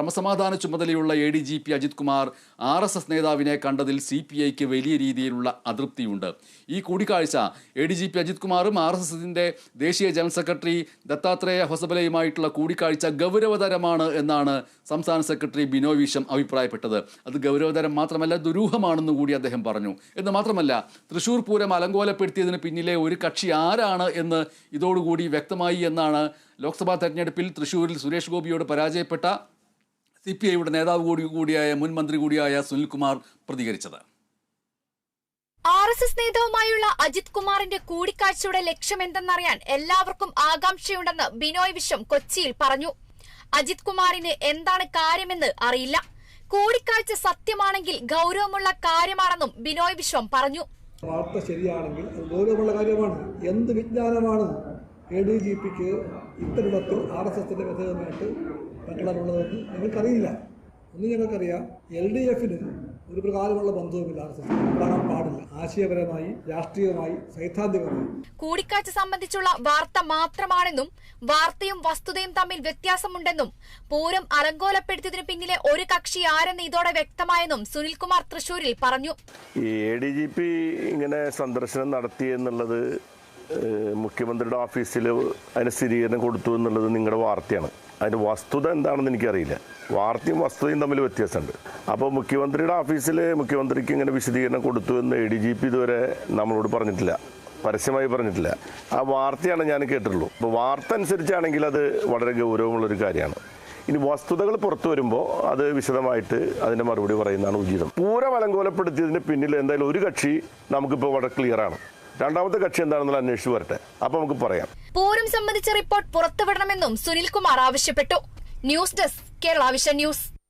ക്രമസമാധാന ചുമതലയുള്ള ADGP Ajith Kumar RSS നേതാവിനെ കണ്ടതിൽ CPIക്ക് വലിയ രീതിയിലുള്ള അതൃപ്തിയുണ്ട്. ഈ കൂടിക്കാഴ്ച ADGP അജിത് കുമാറും RSSന്റെ ദേശീയ ജനറൽ സെക്രട്ടറി ദത്താത്രേയ ഹൊസബലയുമായിട്ടുള്ള കൂടിക്കാഴ്ച ഗൗരവതരമാണ് എന്നാണ് സംസ്ഥാന സെക്രട്ടറി ബിനോയ് വിശ്വം അഭിപ്രായപ്പെട്ടത്. അത് ഗൗരവതരം മാത്രമല്ല, ദുരൂഹമാണെന്നും കൂടി അദ്ദേഹം പറഞ്ഞു. എന്ന് മാത്രമല്ല, തൃശൂർ പൂരം അലങ്കോലപ്പെടുത്തിയതിന് പിന്നിലെ ഒരു കക്ഷി ആരാണ് എന്ന് ഇതോടുകൂടി വ്യക്തമായി എന്നാണ് ലോക്സഭാ തെരഞ്ഞെടുപ്പിൽ തൃശൂരിൽ സുരേഷ് ഗോപിയോട് പരാജയപ്പെട്ട CPIയുടെ നേതാവ് കൂടിയായ മുൻ മന്ത്രി കൂടിയായ സുനിൽകുമാർ പ്രതികരിച്ചത്. RSS നേതാവുമായുള്ള അജിത് കുമാറിന്റെ കൂടിക്കാഴ്ചയുടെ ലക്ഷ്യമെന്തെന്നറിയാൻ എല്ലാവർക്കും ആകാംക്ഷയുണ്ടെന്ന് ബിനോയ് വിശ്വം കൊച്ചിയിൽ പറഞ്ഞു. അജിത് കുമാറിന് എന്താണ് കാര്യമെന്ന് അറിയില്ല. കൂടിക്കാഴ്ച സത്യമാണെങ്കിൽ ഗൗരവമുള്ള കാര്യമാണെന്നും ബിനോയ് വിശ്വം പറഞ്ഞു. വാർത്ത ശരിയാണെങ്കിൽ അത് ഗൗരവമുള്ള കാര്യമാണ്. എന്ത് വിജ്ഞാനമാണ് ADGPക്ക് ഇത്തരത്തിൽ RSSന്റെ മെത്തേഡുമായിട്ട് പങ്കിടാനുള്ളതെന്ന് ഞങ്ങൾക്കറിയില്ല. ഒന്ന് ഞങ്ങൾക്കറിയാം, LDFന് ഒരു പ്രകാരമുള്ള ബന്ധവുമില്ല RSS കാണാൻ പാടില്ല. ആശയപരമായി, രാഷ്ട്രീയമായി, സൈദ്ധാന്തികമായി കൂടിക്കാഴ്ച സംബന്ധിച്ചുള്ള വാർത്ത മാത്രമാണെന്നും വാർത്തയും വസ്തുതയും തമ്മിൽ വ്യത്യാസമുണ്ടെന്നും പൂരം അലങ്കോലപ്പെടുത്തിയതിനു പിന്നിലെ ഒരു കക്ഷി ആരെന്ന് ഇതോടെ വ്യക്തമായെന്നും സുനിൽകുമാർ തൃശൂരിൽ പറഞ്ഞു. ഈ ADGP ഇങ്ങനെ സന്ദർശനം നടത്തിയെന്നുള്ളത് മുഖ്യമന്ത്രിയുടെ ഓഫീസിൽ അതിന് സ്ഥിരീകരണം കൊടുത്തു എന്നുള്ളത് നിങ്ങളുടെ വാർത്തയാണ്. അതിൻ്റെ വസ്തുത എന്താണെന്ന് എനിക്കറിയില്ല. വാർത്തയും വസ്തുതയും തമ്മിൽ വ്യത്യാസമുണ്ട്. അപ്പോൾ മുഖ്യമന്ത്രിയുടെ ഓഫീസിൽ മുഖ്യമന്ത്രിക്ക് ഇങ്ങനെ വിശദീകരണം കൊടുത്തു എന്ന് ADGP ഇതുവരെ നമ്മളോട് പറഞ്ഞിട്ടില്ല, പരസ്യമായി പറഞ്ഞിട്ടില്ല. ആ വാർത്തയാണ് ഞാൻ കേട്ടിട്ടുള്ളൂ. അപ്പോൾ വാർത്ത അനുസരിച്ചാണെങ്കിൽ അത് വളരെ ഗൗരവമുള്ളൊരു കാര്യമാണ്. ഇനി വസ്തുതകൾ പുറത്തു വരുമ്പോൾ അത് വിശദമായിട്ട് അതിൻ്റെ മറുപടി പറയുന്നതാണ് ഉചിതം. പൂരം അലങ്കോലപ്പെടുത്തിയതിന് പിന്നിൽ എന്തായാലും ഒരു കക്ഷി നമുക്കിപ്പോൾ വളരെ ക്ലിയറാണ്. രണ്ടാമത്തെ കക്ഷി എന്താണെന്നുള്ള അന്വേഷിച്ചു വരട്ടെ, അപ്പൊ നമുക്ക് പറയാം. പൂരം സംബന്ധിച്ച റിപ്പോർട്ട് പുറത്തുവിടണമെന്നും സുനിൽകുമാർ ആവശ്യപ്പെട്ടു. News desk, Kerala vision news.